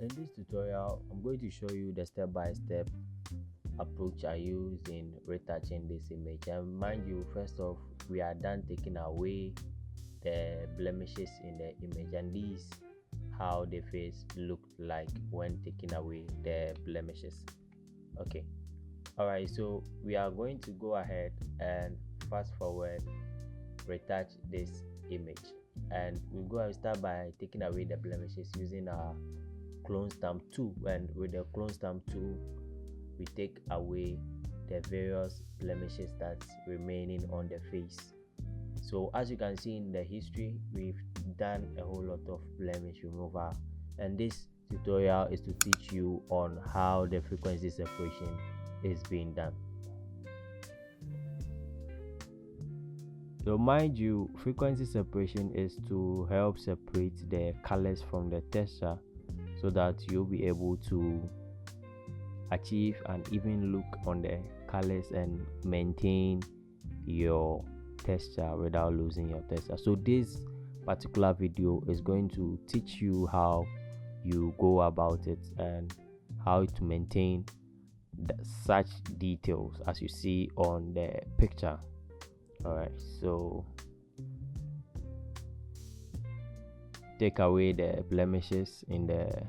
In this tutorial, I'm going to show you the step-by-step approach I use in retouching this image. And mind you, first off, we are done taking away the blemishes in the image, and these how the face looked like when taking away the blemishes. Okay, all right, so we are going to go ahead and fast forward retouch this image, and we'll go and start by taking away the blemishes using our clone stamp tool. And with the clone stamp tool, we take away the various blemishes that's remaining on the face. So as you can see in the history, we've done a whole lot of blemish removal, and this tutorial is to teach you on how the frequency separation is being done. So mind you, frequency separation is to help separate the colors from the texture so that you'll be able to achieve an even look on the colors and maintain your texture without losing your texture. So this particular video is going to teach you how you go about it and how to maintain such details as you see on the picture. All right, so take away the blemishes in the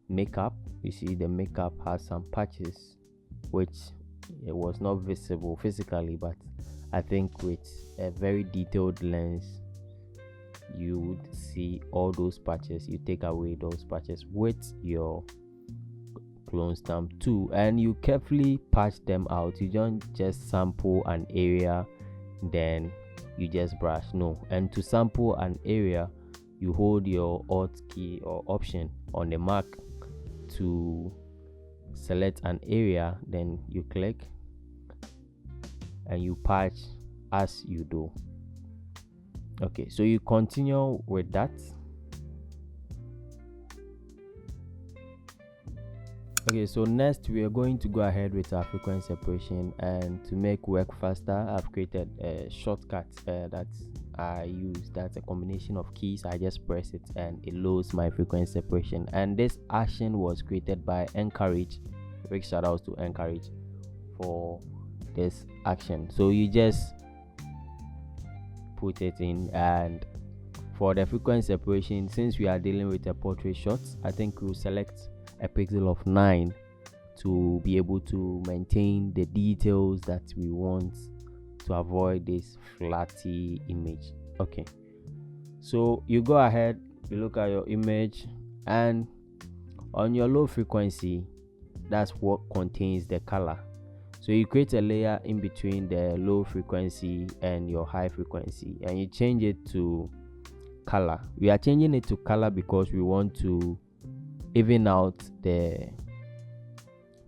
makeup. You see the makeup has some patches which it was not visible physically, but I think with a very detailed lens you would see all those patches. You take away those patches with your clone stamp tool and you carefully patch them out. You don't just sample an area then you just brush. No, and to sample an area you hold your Alt key or option on the Mac to select an area, then you click and you patch as you do. Okay, so you continue with that. Okay, so next we are going to go ahead with our frequency separation, and to make work faster I've created a shortcut that I use. That's a combination of keys. I just press it and it loads my frequency separation, and this action was created by Encourage. Big shout outs to Encourage for this action. So you just put it in, and for the frequency separation, since we are dealing with a portrait shot, I think we'll select a pixel of 9 to be able to maintain the details that we want to avoid this flatty image. Okay, so you go ahead, you look at your image, and on your low frequency, that's what contains the color. So you create a layer in between the low frequency and your high frequency, and you change it to color. We are changing it to color because we want to even out the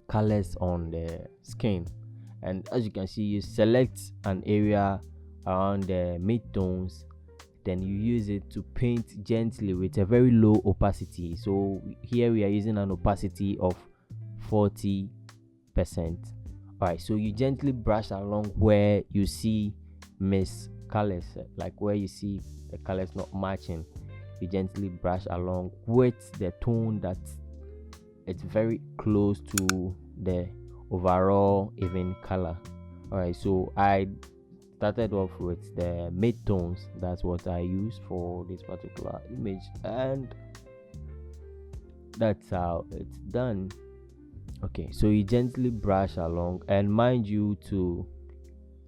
colors on the skin. And as you can see, you select an area around the mid-tones, then you use it to paint gently with a very low opacity. So here we are using an opacity of 40%. All right, so you gently brush along where you see miss colors, like where you see the colors not matching. You gently brush along with the tone that it's very close to the overall even color. All right, so I started off with the mid-tones. That's what I use for this particular image, and that's how it's done. Okay, so you gently brush along, and mind you to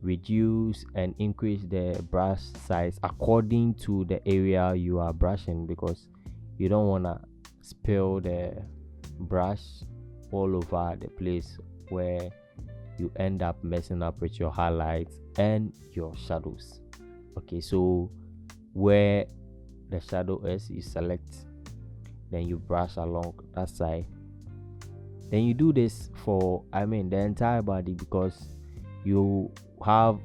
reduce and increase the brush size according to the area you are brushing, because you don't want to spill the brush all over the place where you end up messing up with your highlights and your shadows. Okay, so where the shadow is, you select, then you brush along that side. Then you do this for the entire body, because you have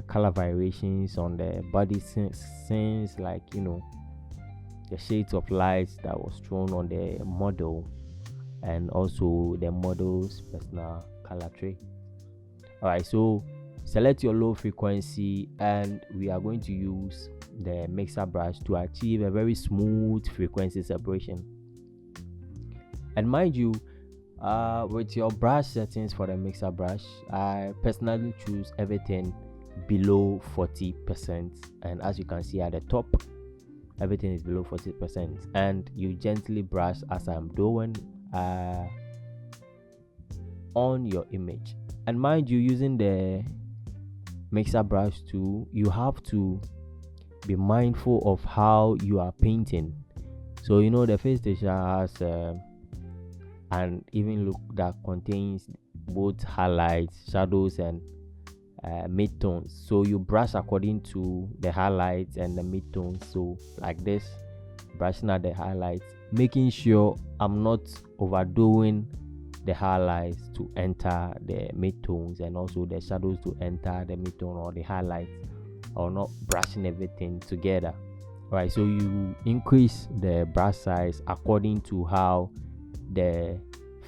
color variations on the body since like the shades of lights that was thrown on the model, and also the model's personal color trait. All right, so select your low frequency, and we are going to use the mixer brush to achieve a very smooth frequency separation. And mind you, with your brush settings for the mixer brush, I personally choose everything below 40%, and as you can see at the top, everything is below 40%, and you gently brush as I'm doing on your image. And mind you, using the mixer brush tool, you have to be mindful of how you are painting. So you know the face texture has an even look that contains both highlights, shadows, and midtones. So you brush according to the highlights and the midtones. So like this, brushing at the highlights, making sure I'm not overdoing the highlights to enter the midtones, and also the shadows to enter the midtone or the highlights, or not brushing everything together. Right, so you increase the brush size according to how the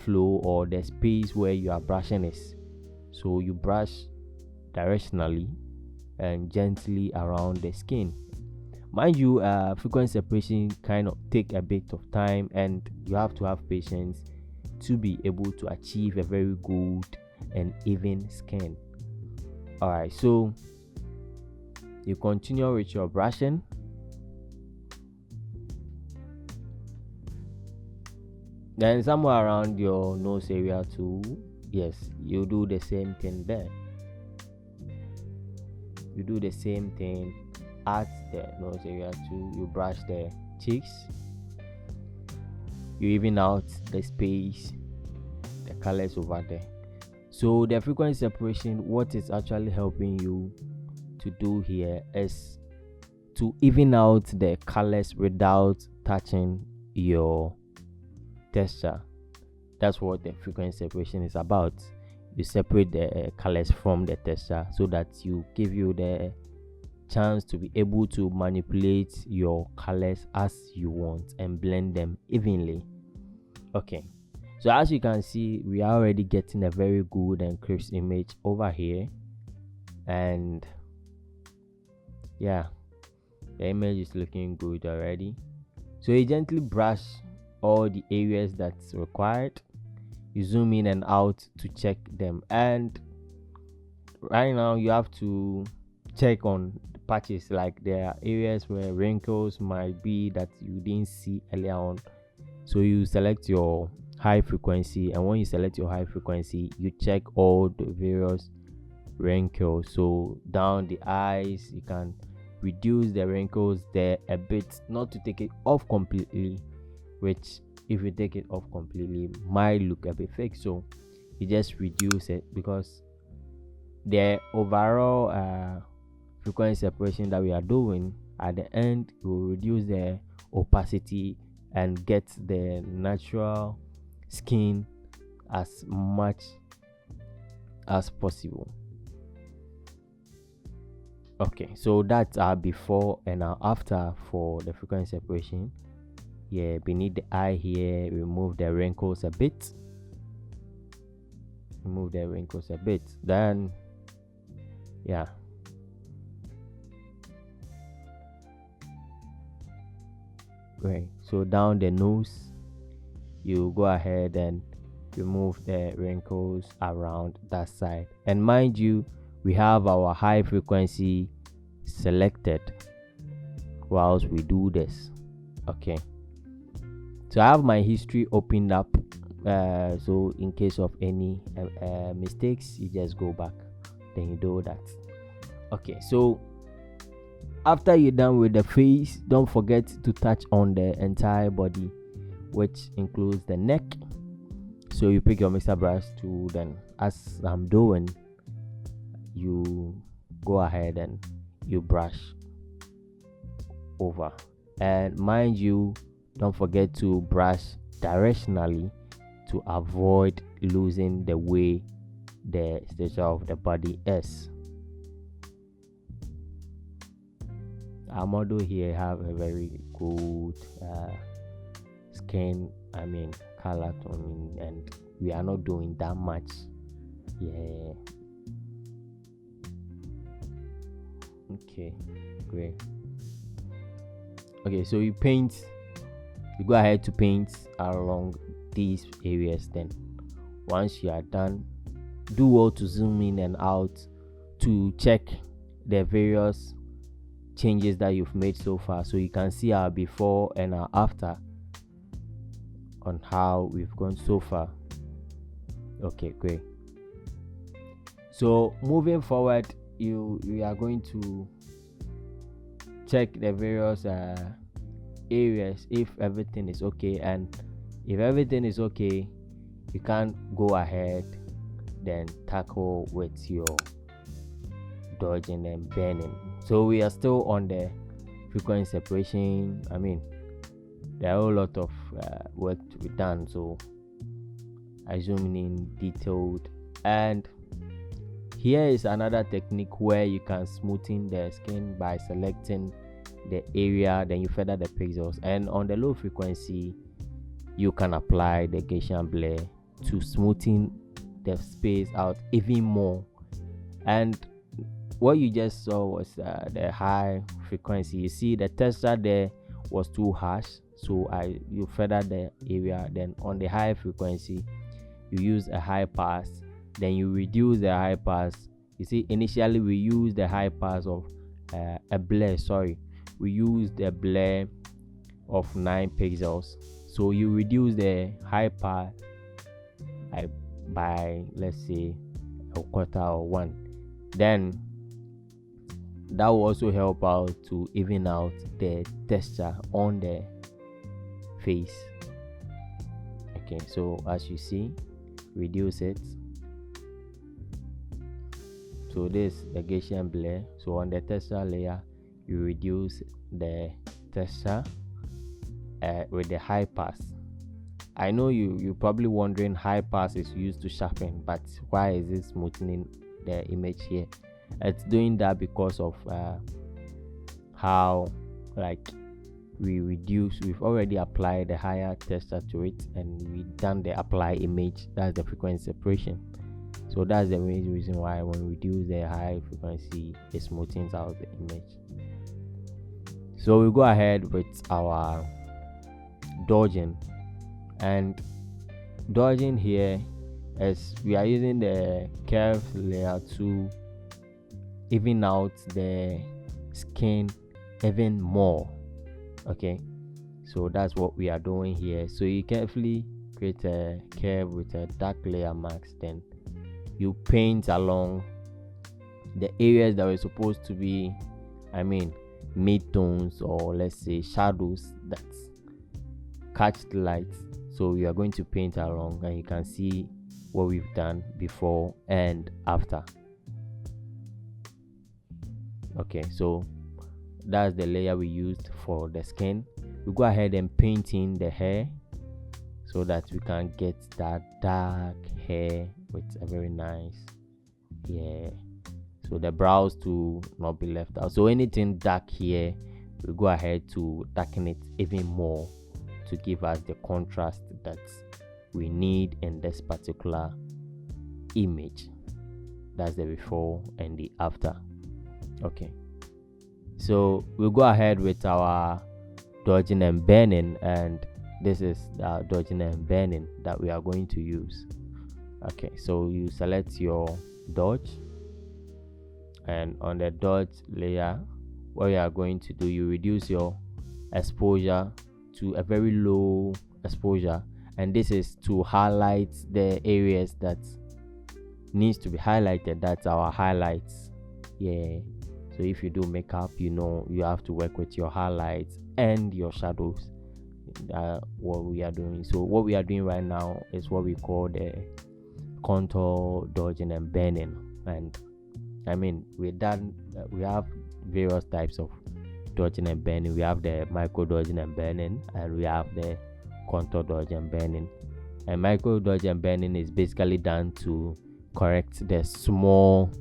flow or the space where you are brushing is. So you brush directionally and gently around the skin. Mind you, frequent separation kind of take a bit of time, and you have to have patience to be able to achieve a very good and even skin. Alright, so you continue with your brushing. Then somewhere around your nose area too, yes, you do the same thing there. You do the same thing at the nose area too. You brush the cheeks, you even out the space, the colors over there. So the frequency separation, what is actually helping you to do here is to even out the colors without touching your texture. That's what the frequency separation is about. You separate the colors from the texture so that you give you the chance to be able to manipulate your colors as you want and blend them evenly. Okay, so as you can see, we are already getting a very good and crisp image over here, and yeah, the image is looking good already. So you gently brush all the areas that's required. You zoom in and out to check them, and right now you have to check on the patches, like there are areas where wrinkles might be that you didn't see earlier on. So you select your high frequency, and when you select your high frequency, you check all the various wrinkles. So down the eyes, you can reduce the wrinkles there a bit, not to take it off completely, which if you take it off completely might look a bit fake. So you just reduce it, because the overall frequency separation that we are doing at the end will reduce the opacity and get the natural skin as much as possible. Okay, so that's our before and our after for the frequency separation. Yeah, beneath the eye here, remove the wrinkles a bit. Then yeah, great. So down the nose, you go ahead and remove the wrinkles around that side. And mind you, we have our high frequency selected whilst we do this. Okay, so I have my history opened up, so in case of any mistakes, you just go back, then you do that. Okay, so after you're done with the face, don't forget to touch on the entire body, which includes the neck. So you pick your mixer brush tool, then as I'm doing, you go ahead and you brush over. And mind you, don't forget to brush directionally to avoid losing the way the texture of the body is. Our model here have a very good skin, color tone, and we are not doing that much. Yeah. Okay, great. Okay, so you go ahead to paint along these areas. Then once you are done, do well to zoom in and out to check the various changes that you've made so far, so you can see our before and our after on how we've gone so far. Okay, great. So moving forward, you are going to check the various areas if everything is okay, and if everything is okay, you can go ahead then tackle with your dodging and bending. So we are still on the frequency separation. I mean, there are a whole lot of work to be done, so I zoom in detailed. And here is another technique where you can smoothen the skin by selecting the area, then you feather the pixels, and on the low frequency you can apply the Gaussian blur to smoothen the space out even more. And what you just saw was the high frequency. You see the texture there was too harsh, so you feather the area. Then on the high frequency you use a high pass, then you reduce the high pass. You see, initially we used the high pass of a blur, we used a blur of 9 pixels, so you reduce the high pass by let's say a quarter or 1. Then that will also help out to even out the texture on the face. Okay, so as you see, reduce it. So this is the Gaussian blur. So on the texture layer you reduce the texture with the high pass. I know you're probably wondering, high pass is used to sharpen, but why is it smoothing the image here? It's doing that because of how we've already applied the higher texture to it, and we've done the apply image. That's the frequency separation. So that's the main reason why when we reduce the high frequency, it smoothens out the image. So we'll go ahead with our dodging. And dodging here is we are using the curve layer to even out the skin even more. Okay, so that's what we are doing here. So you carefully create a curve with a dark layer mask, then you paint along the areas that were supposed to be, I mean, mid-tones, or let's say shadows that catch the light. So we are going to paint along, and you can see what we've done before and after. Okay, so that's the layer we used for the skin. We go ahead and paint in the hair so that we can get that dark hair with a very nice, so the brows to not be left out. So anything dark here, we go ahead to darken it even more to give us the contrast that we need in this particular image. That's the before and the after. Okay, so we'll go ahead with our dodging and bending, and this is the dodging and bending that we are going to use. Okay, so you select your dodge, and on the dodge layer, what you are going to do, you reduce your exposure to a very low exposure, and this is to highlight the areas that needs to be highlighted. That's our highlights. So if you do makeup, you have to work with your highlights and your shadows. What we are doing. So what we are doing right now is what we call the contour dodging and bending. And I mean, we have various types of dodging and bending. We have the micro dodging and bending, and we have the contour dodging and bending. And micro dodging and bending is basically done to correct the small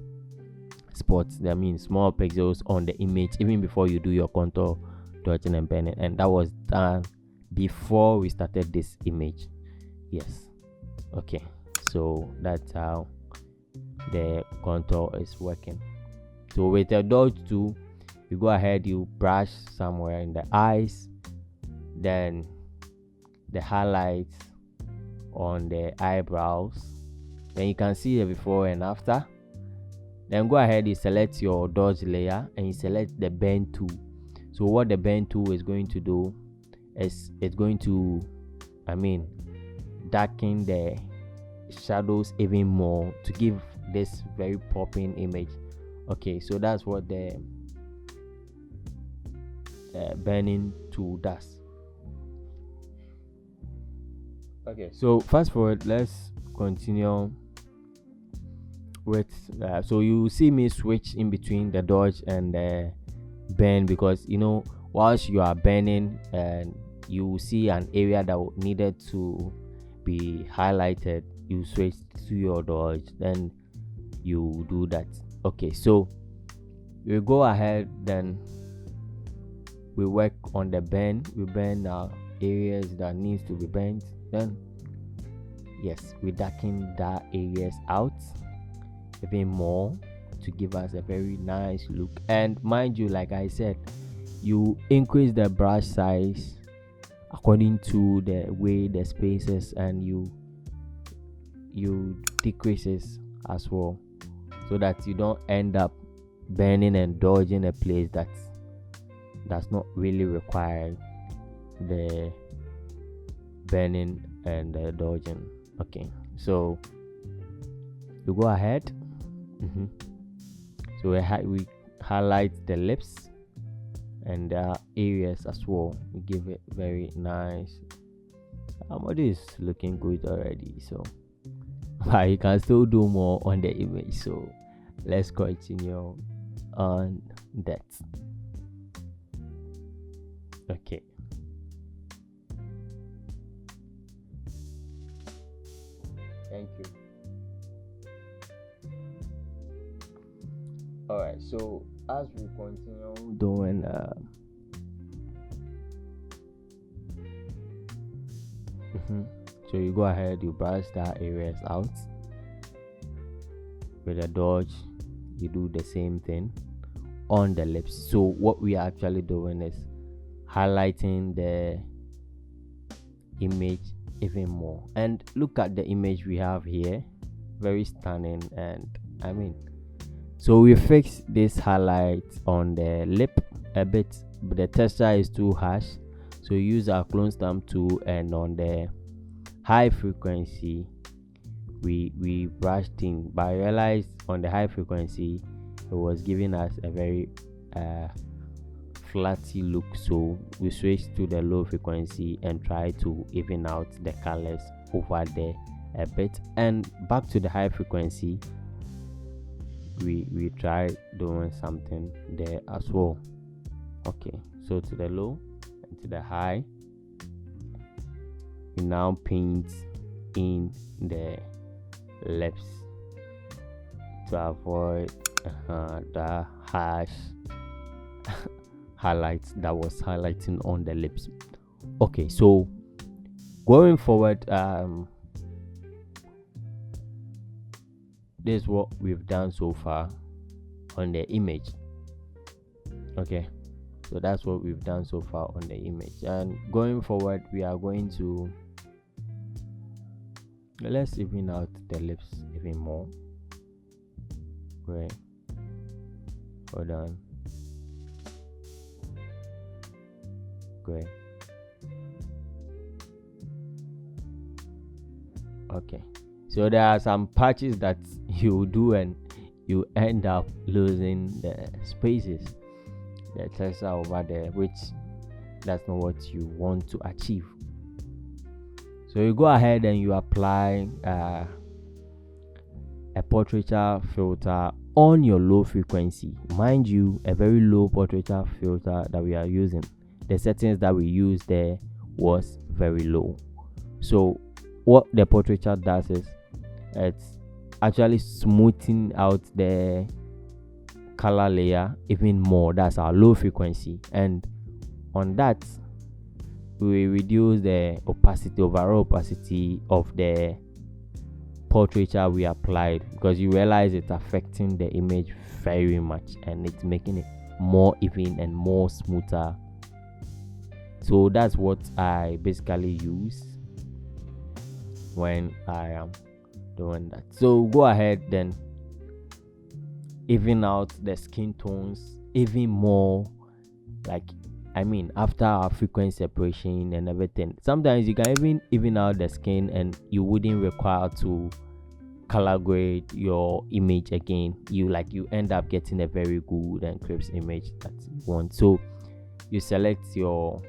spots, that means small pixels on the image, even before you do your contour dodging and bending. And that was done before we started this image. Yes. Okay, so that's how the contour is working. So with the dodge tool, you go ahead, you brush somewhere in the eyes, then the highlights, on the eyebrows. Then you can see the before and after. Then go ahead, you select your dodge layer and you select the bend tool. So what the bend tool is going to do is it's going to darken the shadows even more to give this very popping image. Okay, so that's what the bending tool does. Okay, so fast forward, let's continue with so you see me switch in between the dodge and the bend, because whilst you are bending and you see an area that needed to be highlighted, you switch to your dodge, then you do that. Okay, so we go ahead, then we work on the bend. We bend areas that needs to be bent. Then yes, we darken that areas out even more to give us a very nice look. And mind you, like I said, you increase the brush size according to the way the spaces, and you decreases as well, so that you don't end up bending and dodging a place that's not really required the bending and the dodging. Okay, so you go ahead. So we highlight the lips and the areas as well. We give it very nice. Body is looking good already, so you can still do more on the image. So let's continue on that. Okay. Thank you. Alright, so as we continue doing so you go ahead, you brush that areas out with a dodge. You do the same thing on the lips. So what we are actually doing is highlighting the image even more. And look at the image we have here, very stunning. And so we fix this highlight on the lip a bit, but the texture is too harsh, so use our clone stamp tool, and on the high frequency we brushed in, but I realized on the high frequency it was giving us a very flatty look, so we switched to the low frequency and try to even out the colors over there a bit, and back to the high frequency we try doing something there as well. Okay, so to the low and to the high, we now paint in the lips to avoid the harsh highlights that was highlighting on the lips. Okay, so going forward, this is what we've done so far on the image. Okay, so that's what we've done so far on the image, and going forward we are going to let's even out the lips even more. Great, hold on. Great. Okay, so there are some patches that you do and you end up losing the spaces, the texture over there, which that's not what you want to achieve. So you go ahead and you apply a portraiture filter on your low frequency. Mind you, a very low portraiture filter that we are using. The settings that we used there was very low. So what the portraiture does is it's actually smoothing out the color layer even more. That's our low frequency, and on that we reduce the overall opacity of the portraiture we applied, because you realize it's affecting the image very much and it's making it more even and more smoother. So that's what I basically use when I am doing that. So go ahead then, even out the skin tones even more. Like, after our frequent separation and everything, sometimes you can even out the skin and you wouldn't require to color grade your image again. You end up getting a very good and crisp image that you want. So you select your,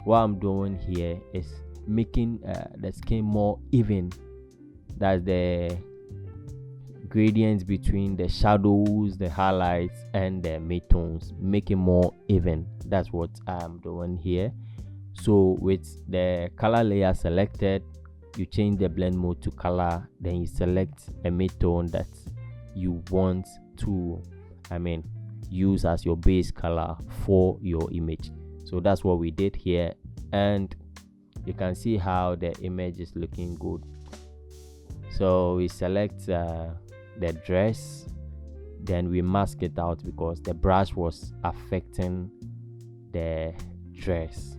what I'm doing here is making the skin more even. That's the gradients between the shadows, the highlights, and the midtones, make it more even. That's what I'm doing here. So with the color layer selected, you change the blend mode to color, then you select a midtone that you want to use as your base color for your image. So that's what we did here, and you can see how the image is looking good. So we select the dress, then we mask it out because the brush was affecting the dress.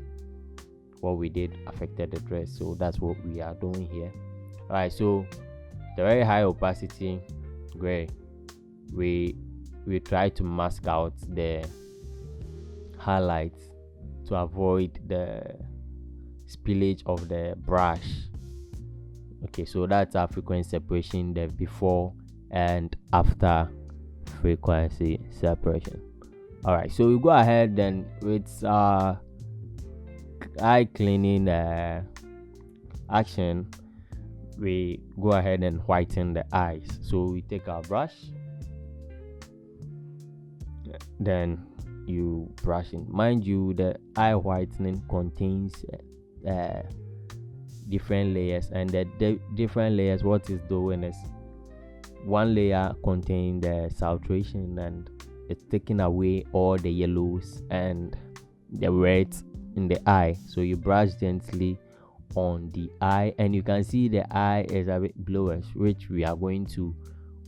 What we did affected the dress, so that's what we are doing here. All right, so the very high opacity gray, we try to mask out the highlights to avoid the spillage of the brush. Okay, so that's our frequency separation, the before and after frequency separation. All right, so we go ahead then with eye cleaning action. We go ahead and whiten the eyes. So we take our brush, then you brush in. Mind you, the eye whitening contains different layers, and the different layers, what is doing is, one layer contains the saturation and it's taking away all the yellows and the reds in the eye. So you brush gently on the eye, and you can see the eye is a bit bluish, which we are going to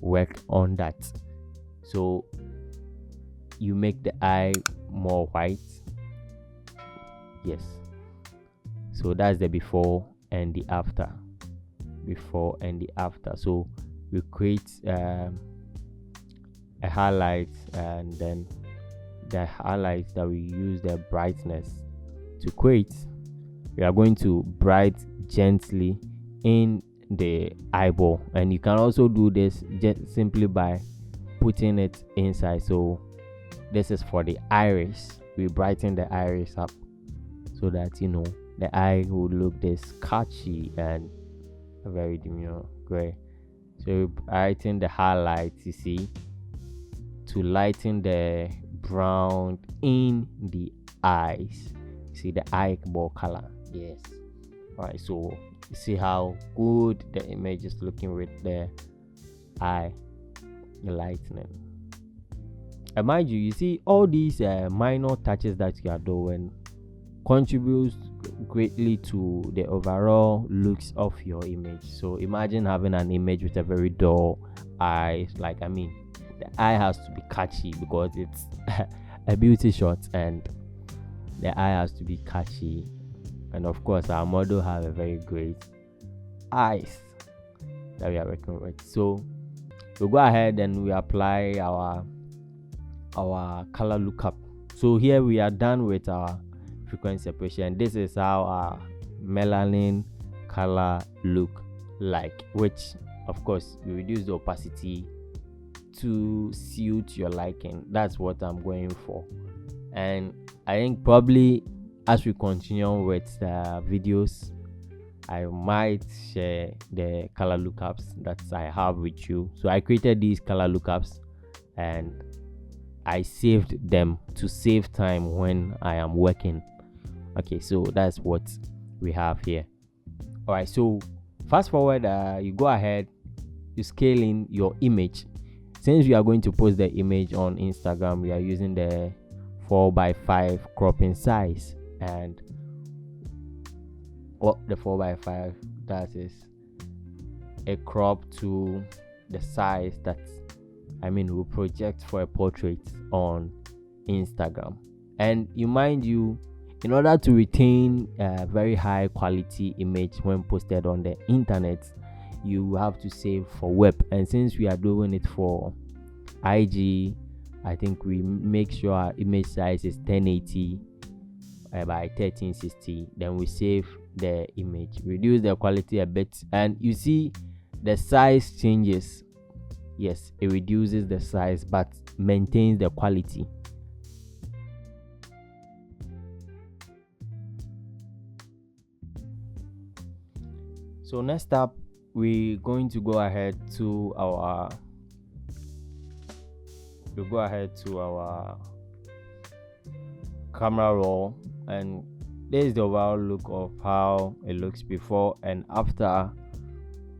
work on that. So you make the eye more white. Yes, so that's the before and the after. So we create a highlight, and then the highlights that we use the brightness to create, we are going to bright gently in the eyeball, and you can also do this just simply by putting it inside. So this is for the iris. We brighten the iris up so that the eye would look this catchy and very demure gray. So we brighten the highlights, you see, to lighten the brown in the eyes. See the eyeball color. Yes. All right, so you see how good the image is looking with the eye lightening. And mind you see all these minor touches that you are doing contributes greatly to the overall looks of your image. So imagine having an image with a very dull eye. The eye has to be catchy because it's a beauty shot, and the eye has to be catchy. And of course, our model have a very great eyes that we are working with. So we'll go ahead and we apply our color lookup. So here we are done with our frequency separation. This is how our melanin color look like, which of course we reduce the opacity to suit your liking. That's what I'm going for. And I think probably as we continue with the videos, I might share the color lookups that I have with you. So I created these color lookups and I saved them to save time when I am working. Okay, so that's what we have here. All right, so fast forward, you go ahead, you scale in your image. Since we are going to post the image on Instagram, we are using the 4x5 cropping size. And what the 4x5 does is a crop to the size that will project for a portrait on Instagram. And mind you, In order to retain a very high quality image when posted on the internet, you have to save for web. And since we are doing it for IG, I think we make sure our image size is 1080 by 1360. Then we save the image, reduce the quality a bit, and you see the size changes. Yes, it reduces the size but maintains the quality. So next up, we're going to go ahead to our camera roll, and this is the overall look of how it looks before and after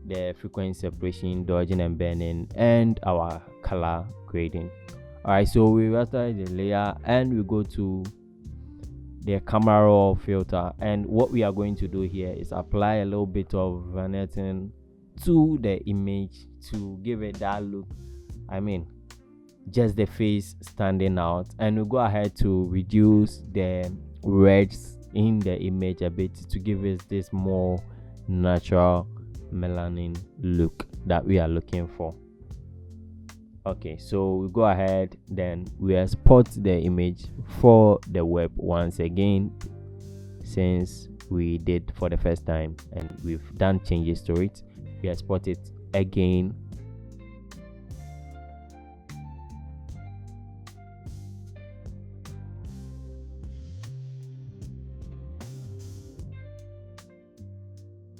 the frequency separation, dodging and bending, and our color grading. Alright, so we retouch the layer and we go to the camera raw filter, and what we are going to do here is apply a little bit of vignetting to the image to give it that look. I mean, just the face standing out, and we go ahead to reduce the reds in the image a bit to give us this more natural melanin look that we are looking for. Okay, so we go ahead, then we export the image for the web once again, since we did for the first time and we've done changes to it. We export it again.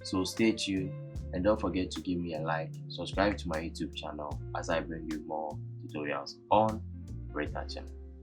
So stay tuned and don't forget to give me a like, subscribe to my YouTube channel as I bring you more tutorials on retouching.